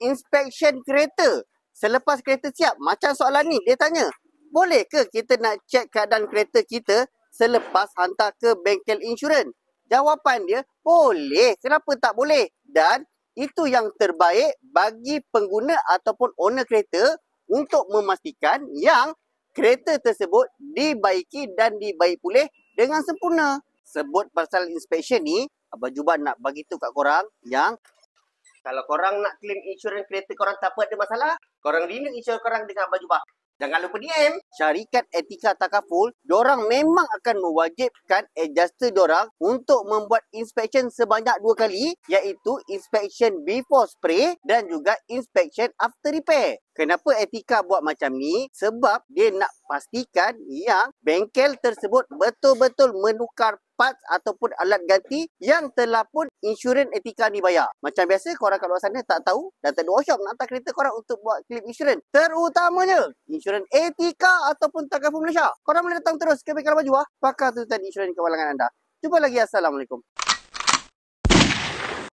inspection kereta selepas kereta siap. Macam soalan ni, dia tanya, boleh ke kita nak cek keadaan kereta kita selepas hantar ke bengkel insurans? Jawapan dia, boleh. Kenapa tak boleh? Dan itu yang terbaik bagi pengguna ataupun owner kereta untuk memastikan yang kereta tersebut dibaiki dan dibaik pulih dengan sempurna. Sebut pasal inspection ni, Abang Juban nak bagi tahu kat korang yang kalau korang nak claim insurans kereta korang tak apa ada masalah, korang renew insurans korang dengan Abang Juban. Jangan lupa DM. Syarikat Etika Takaful, diorang memang akan mewajibkan adjuster diorang untuk membuat inspection sebanyak 2 kali, iaitu inspection before spray dan juga inspection after repair. Kenapa Etika buat macam ni? Sebab dia nak pastikan yang bengkel tersebut betul-betul menukar parts ataupun alat ganti yang telah pun insurans Etika ni bayar. Macam biasa korang kat luar sana tak tahu dan tak ada workshop nak hantar kereta korang untuk buat claim insurans. Terutamanya insurans Etika ataupun Takaful Malaysia. Korang boleh datang terus ke bengkel baju pakar tutupan insurans kewalangan anda. Jumpa lagi. Assalamualaikum.